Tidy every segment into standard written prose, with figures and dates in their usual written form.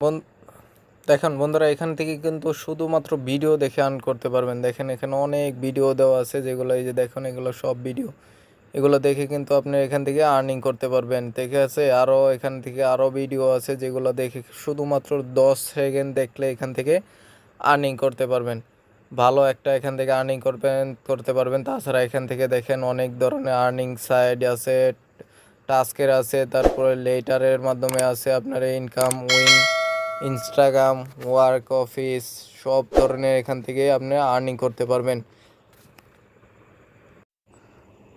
বন- দেখেন বন্ধুরা, এখান থেকে কিন্তু শুধুমাত্র ভিডিও দেখে আর্ন করতে পারবেন। দেখেন এখানে অনেক ভিডিও দেওয়া আছে, যেগুলো এই যে দেখুন, এগুলো সব ভিডিও। এগুলো দেখে কিন্তু আপনি এখান থেকে আর্নিং করতে পারবেন। ঠিক আছে, আরও এখান থেকে আরও ভিডিও আছে, যেগুলো দেখে শুধুমাত্র 10 সেকেন্ড দেখলে এখান থেকে আর্নিং করতে পারবেন। ভালো একটা এখান থেকে আর্নিং করতে পারবেন। তাছাড়া এখান থেকে দেখেন অনেক ধরনের আর্নিং সাইট আছে, টাস্কের আছে, তারপরে লেটারের মাধ্যমে আছে আপনার income win, Instagram work office, সব ধরনের এখান থেকে আপনি আর্নিং করতে পারবেন।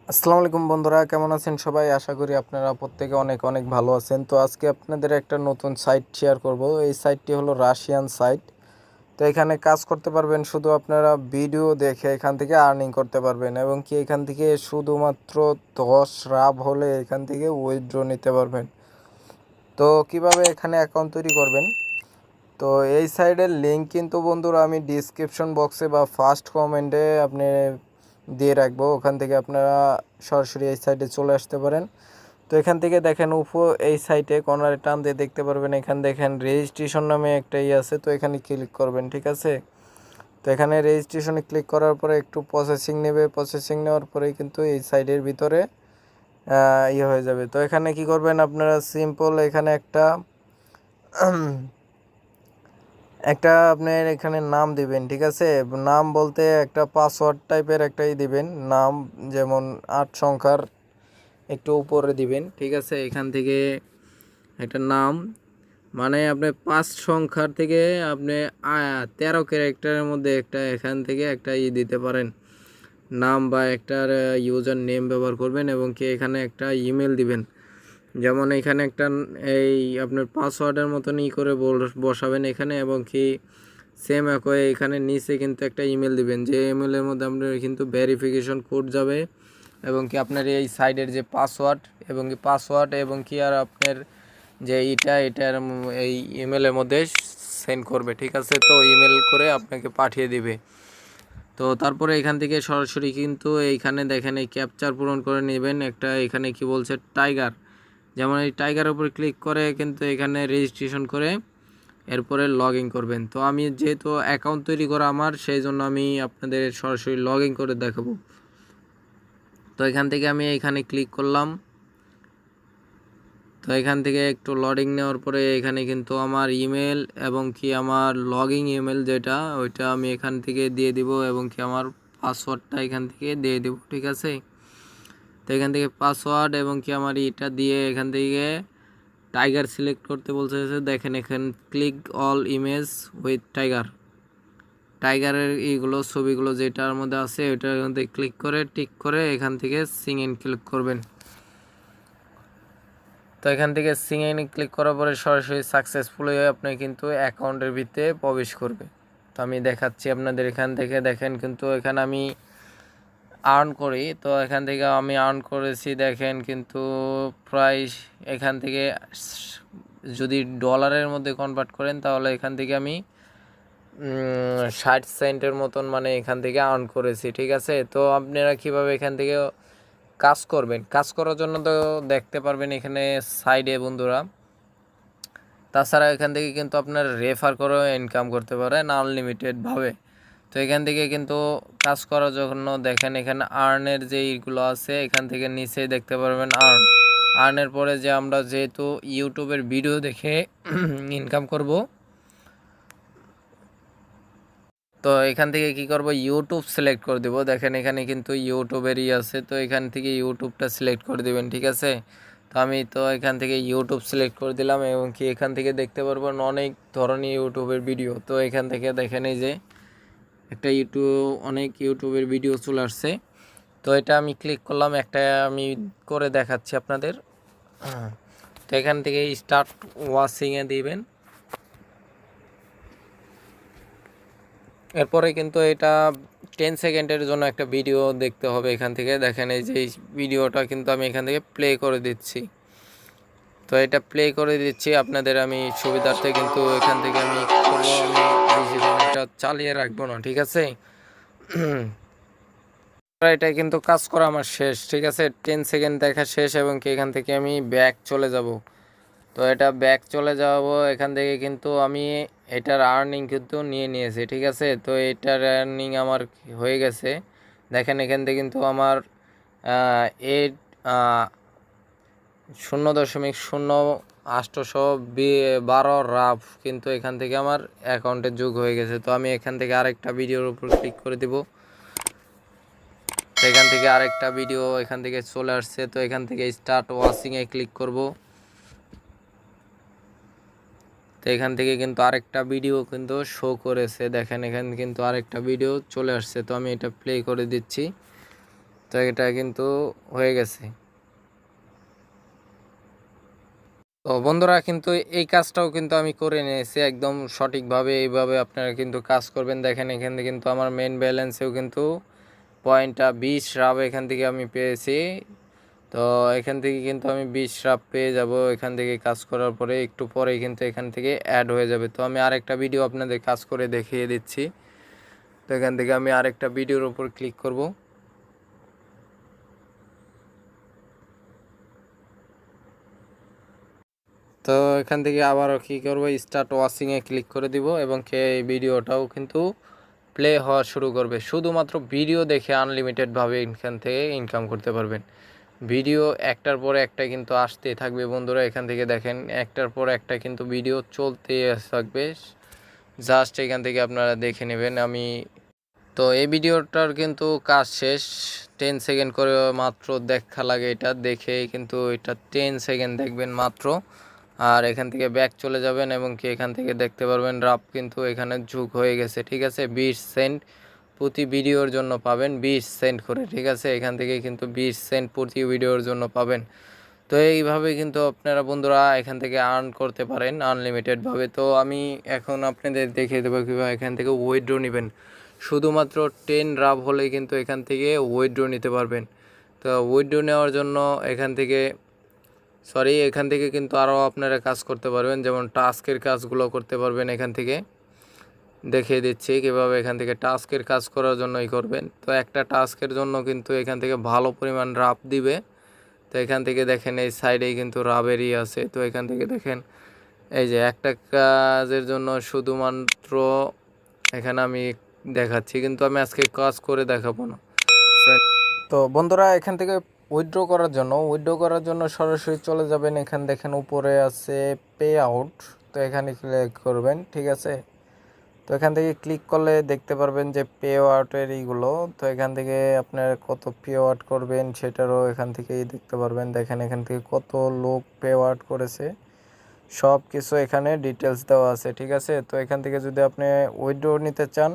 আসসালামু আলাইকুম বন্ধুরা, কেমন আছেন সবাই? আশা করি আপনারা প্রত্যেকে অনেক অনেক ভালো আছেন। তো আজকে আপনাদের একটা নতুন সাইট শেয়ার করব। এই সাইটটি হলো রাশিয়ান সাইট। তো এখানে কাজ করতে পারবেন, শুধু আপনারা ভিডিও দেখে এখান থেকে আর্নিং করতে পারবেন, এবং কি এখান থেকে শুধুমাত্র 10 রাব হলে এখান থেকে উইথড্র নিতে পারবেন। তো কিভাবে এখানে অ্যাকাউন্ট তৈরি করবেন, তো এই সাইডের লিঙ্ক কিন্তু বন্ধুরা আমি ডিসক্রিপশন বক্সে বা ফার্স্ট কমেন্টে আপনি দিয়ে রাখবো। ওখান থেকে আপনারা সরাসরি এই সাইটে চলে আসতে পারেন। তো এখান থেকে দেখেন এই সাইটে কর্নারে টান দিয়ে দেখতে পারবেন, এখানে দেখেন রেজিস্ট্রেশন নামে একটা আছে। তো এখানে ক্লিক করবেন, ঠিক আছে। তো এখানে রেজিস্ট্রেশনে ক্লিক করার পরে একটু প্রসেসিং নেবে। প্রসেসিং নেওয়ার পরেই কিন্তু এই সাইডের ভিতরে হয়ে যাবে। তো এখানে কি করবেন আপনারা, সিম্পল এখানে একটা আপনার এখানে নাম দিবেন, ঠিক আছে। নাম বলতে একটা পাসওয়ার্ড টাইপের একটাই দিবেন নাম, যেমন 8 সংখ্যার একটু উপরে দিবেন, ঠিক আছে। এখান থেকে একটা নাম, মানে আপনি 5 সংখ্যার থেকে আপনি 13 ক্যারেক্টারের মধ্যে একটা এখান থেকে একটা দিতে পারেন নাম, বা একটার ইউজার নেম ব্যবহার করবেন, এবং কি এখানে একটা ইমেল দিবেন। যেমন এখানে একটা এই আপনার পাসওয়ার্ডের মতন করে বসাবেন এখানে, এবং কি সেম একই এখানে নিচে কিন্তু একটা ইমেল দিবেন, যে ইমেলের মধ্যে আপনার কিন্তু ভেরিফিকেশন কোড যাবে, এবং কি আপনার এই সাইডের যে পাসওয়ার্ড, এবং কি আর আপনার যে এটার এই ইমেলের মধ্যে সেন্ড করবে, ঠিক আছে। তো ইমেল করে আপনাকে পাঠিয়ে দিবে। তো তারপরে এখান থেকে সরাসরি কিন্তু এইখানে দেখেন এই ক্যাপচার পূরণ করে নেবেন একটা। এখানে কি বলছে টাইগার, যেমন এই টাইগারের উপর ক্লিক করে কিন্তু এখানে রেজিস্ট্রেশন করে এরপরে লগ ইন করবেন। তো আমি যেহেতু অ্যাকাউন্ট তৈরি করা আমার, সেই জন্য আমি আপনাদের সরাসরি লগ ইন করে দেখাবো। তো এখান থেকে আমি এখানে ক্লিক করলাম। তো এখান থেকে একটু লোডিং নেওয়ার পরে এখানে কিন্তু আমার ইমেল এবং কি আমার লগইন ইমেল যেটা, ওইটা আমি এখান থেকে দিয়ে দিব, এবং কি আমার পাসওয়ার্ডটা এখান থেকে দিয়ে দেব, ঠিক আছে। তো এখান থেকে পাসওয়ার্ড এবং কি আমার এটা দিয়ে এখান থেকে টাইগার সিলেক্ট করতে বলছে। দেখেন এখানে ক্লিক অল ইমেজ উইথ টাইগারের এইগুলো ছবিগুলো যেটার মধ্যে আছে ওইটার মধ্যে ক্লিক করে টিক করে এখান থেকে সিং ইন ক্লিক করবেন। তো এখান থেকে সিং ইন ক্লিক করার পরে সরাসরি সাকসেসফুল হয়ে আপনি কিন্তু অ্যাকাউন্টের ভিতরে প্রবেশ করবে। তো আমি দেখাচ্ছি আপনাদের, এখান থেকে দেখেন কিন্তু এখানে আমি আর্ন করি। তো এখান থেকে আমি আর্ন করেছি দেখেন কিন্তু প্রায় এখান থেকে যদি ডলারের মধ্যে কনভার্ট করেন তাহলে এখান থেকে আমি 60 সেন্টের মতন মানে এখান থেকে আর্ন করেছি, ঠিক আছে। তো আপনারা কিভাবে এখান থেকে কাজ করবেন, কাজ করার জন্য তো দেখতে পারবেন এখানে সাইডে বন্ধুরা। তাছাড়া এখান থেকে কিন্তু আপনার রেফার করেও ইনকাম করতে পারেন আনলিমিটেডভাবে। তো এখান থেকে কিন্তু কাজ করার জন্য দেখেন এখানে আর্নের যে এইগুলো আছে, এখান থেকে নিচেই দেখতে পারবেন আর্নের পরে যে আমরা যেহেতু ইউটিউবের ভিডিও দেখে ইনকাম করব, তো এখান থেকে কি করব, ইউটিউব সিলেক্ট করে দেব। দেখেন এখানে কিন্তু ইউটিউবেরই আছে, তো এখান থেকে ইউটিউবটা সিলেক্ট করে দেবেন, ঠিক আছে। তো আমি তো এখান থেকে ইউটিউব সিলেক্ট করে দিলাম, এবং কি এখান থেকে দেখতে পারবেন অনেক ধরনের ইউটিউবের ভিডিও। তো এখান থেকে দেখেন এই যে একটা অনেক ইউটিউবের ভিডিও চলে আসছে। তো এটা আমি ক্লিক করলাম, একটা আমি করে দেখাচ্ছি আপনাদের। তো এখান থেকে স্টার্ট ওয়াচিংয়ে দিবেন। এরপরে কিন্তু এটা 10 সেকেন্ডের জন্য একটা ভিডিও দেখতে হবে। এখান থেকে দেখেন এই যে ভিডিওটা কিন্তু আমি এখান থেকে প্লে করে দিচ্ছি। তো এটা প্লে করে দিচ্ছি আপনাদের আমি সুবিধার্থে, কিন্তু এখান থেকে আমি বেশিক্ষণ এটা চালিয়ে রাখবো না, ঠিক আছে। এটা কিন্তু কাজ করা আমার শেষ, ঠিক আছে। 10 সেকেন্ড দেখা শেষ, এবং কি এখান থেকে আমি ব্যাক চলে যাব। তো এটা ব্যাক চলে যাব, এখান থেকে কিন্তু আমি এটার আর্নিং কিন্তু নিয়ে নিয়েছি, ঠিক আছে। তো এটার আর্নিং আমার হয়ে গেছে, দেখেন এখান থেকে কিন্তু আমার 0.0812 রাফ কিন্তু এখান থেকে আমার অ্যাকাউন্টে যোগ হয়ে গেছে। তো আমি এখান থেকে আরেকটা ভিডিওর উপর ক্লিক করে দিব, তো এখান থেকে আরেকটা ভিডিও এখান থেকে চলে আসছে। তো এখান থেকে স্টার্ট ওয়াচিংয়ে ক্লিক করব। তো এখান থেকে কিন্তু আরেকটা ভিডিও কিন্তু শো করেছে, দেখেন এখানে কিন্তু আরেকটা ভিডিও চলে আসছে। তো আমি এটা প্লে করে দিচ্ছি, তো এটা কিন্তু হয়ে গেছে। তো বন্ধুরা কিন্তু এই কাজটাও কিন্তু আমি করে নিয়েছি একদম সঠিকভাবে, এইভাবে আপনারা কিন্তু কাজ করবেন। দেখেন এখানে কিন্তু আমার মেন ব্যালেন্সেও কিন্তু পয়েন্টটা 20 রাব এখান থেকে আমি পেয়েছি। তো এখান থেকে কিন্তু আমি 20 রাব পেয়ে যাব এখান থেকে কাজ করার পরে, একটু পরেই কিন্তু এখান থেকে অ্যাড হয়ে যাবে। তো আমি আরেকটা ভিডিও আপনাদের কাজ করে দেখিয়ে দিচ্ছি। তো এখান থেকে আমি আরেকটা ভিডিওর উপর ক্লিক করব। তো এখান থেকে আবারও কী করবো, স্টার্ট ওয়াচিংয়ে ক্লিক করে দিব এবং এই ভিডিওটাও কিন্তু প্লে হওয়া শুরু করবে। শুধুমাত্র ভিডিও দেখে আনলিমিটেডভাবে এখান থেকে ইনকাম করতে পারবেন। ভিডিও একটার পর একটা কিন্তু আসতেই থাকবে বন্ধুরা। এখান থেকে দেখেন একটার পর একটা কিন্তু ভিডিও চলতেই থাকবে, জাস্ট এখান থেকে আপনারা দেখে নেবেন। তো এই ভিডিওটার কিন্তু কাজ শেষ, 10 সেকেন্ড করে মাত্র দেখা লাগে, এটা দেখে কিন্তু এটা 10 সেকেন্ড দেখবেন মাত্র। আর এখান থেকে ব্যাক চলে যাবেন এবং কি এখান থেকে দেখতে পারবেন রাপ কিন্তু এখানে যোগ হয়ে গেছে, ঠিক আছে। 20 সেন্ট প্রতি ভিডিওর জন্য পাবেন, 20 সেন্ট করে, ঠিক আছে। এখান থেকে কিন্তু 20 সেন্ট প্রতি ভিডিওর জন্য পাবেন। তো এইভাবে কিন্তু আপনারা বন্ধুরা এখান থেকে আর্ন করতে পারেন আনলিমিটেডভাবে। তো আমি এখন আপনাদের দেখিয়ে দেবো কীভাবে এখান থেকে উইথড্র নেবেন। শুধুমাত্র 10 রাব হলেই কিন্তু এখান থেকে উইথড্র নিতে পারবেন। তো উইথড্র নেওয়ার জন্য এখান থেকে কিন্তু আরও আপনারা কাজ করতে পারবেন, যেমন টাস্কের কাজগুলো করতে পারবেন। এখান থেকে দেখিয়ে দিচ্ছি কীভাবে এখান থেকে টাস্কের কাজ করার জন্যই করবেন। তো একটা টাস্কের জন্য কিন্তু এখান থেকে ভালো পরিমাণ রাব দিবে। তো এখান থেকে দেখেন এই সাইডেই কিন্তু রাবেরই আছে। তো এখান থেকে দেখেন এই যে একটা কাজের জন্য শুধুমাত্র এখানে আমি দেখাচ্ছি, কিন্তু আমি আজকে কাজ করে দেখাবো না। তো বন্ধুরা এখান থেকে উইথড্র করার জন্য সরাসরি চলে যাবেন। এখানে দেখেন উপরে আছে পে আউট, তো এখানে ক্লিক করবেন, ঠিক আছে। তো এখান থেকে ক্লিক করলে দেখতে পারবেন যে পে আউটের এইগুলো। তো এখান থেকে আপনার কত পে আউট করবেন সেটারও এখান থেকেই দেখতে পারবেন। দেখেন এখান থেকে কত লোক পে আউট করেছে, সব কিছু এখানে ডিটেলস দেওয়া আছে, ঠিক আছে। তো এখান থেকে যদি আপনি উইথড্র নিতে চান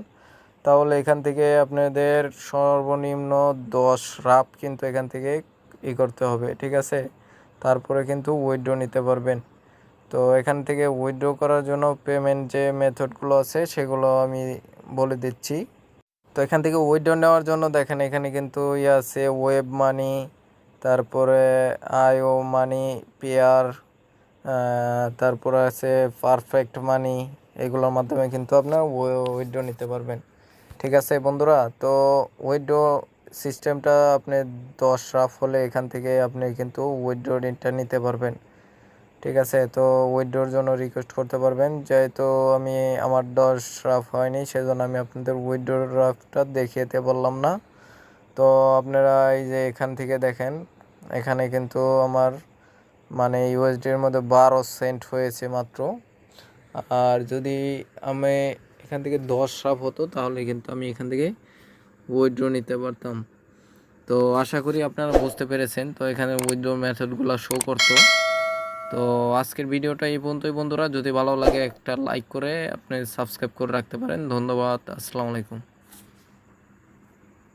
তাহলে এখান থেকে আপনাদের সর্বনিম্ন 10 রাপ কিন্তু এখান থেকে করতে হবে, ঠিক আছে। তারপরে কিন্তু উইথড্র নিতে পারবেন। তো এখান থেকে উইথড্র করার জন্য পেমেন্ট যে মেথডগুলো আছে সেগুলো আমি বলে দিচ্ছি। তো এখান থেকে উইথড্র নেওয়ার জন্য দেখেন এখানে কিন্তু আছে ওয়েব মানি, তারপরে আইও মানি, পেয়ার, তারপরে আছে পারফেক্ট মানি। এগুলোর মাধ্যমে কিন্তু আপনার উইথড্র নিতে পারবেন, ঠিক আছে বন্ধুরা। তো উইথড্র সিস্টেমটা আপনি 10 রাফ হলে এখান থেকে আপনি কিন্তু উইথড্র নিতে পারবেন, ঠিক আছে। তো উইথড্রর জন্য রিকোয়েস্ট করতে পারবেন, যেহেতু আমার 10 রাফ হয়নি সেজন্য আমি আপনাদের উইথড্র রাফটা দেখিয়েতে বললাম না। তো আপনারা এই যে এখান থেকে দেখেন এখানে কিন্তু আমার ইউএসডির মধ্যে 12 সেন্ট হয়েছে মাত্র। আর যদি আমি এখান থেকে 10 রাফ হতো তাহলে কিন্তু আমি এখান থেকে উইথড্র নিতে পারতাম। তো আশা করি আপনারা বুঝতে পেরেছেন। তো এখানে উইথড্র মেথডগুলো শো করতো। তো আজকের ভিডিওটা এই পর্যন্তই বন্ধুরা, যদি ভালো লাগে একটা লাইক করে আপনি সাবস্ক্রাইব করে রাখতে পারেন। ধন্যবাদ, আসসালামু আলাইকুম।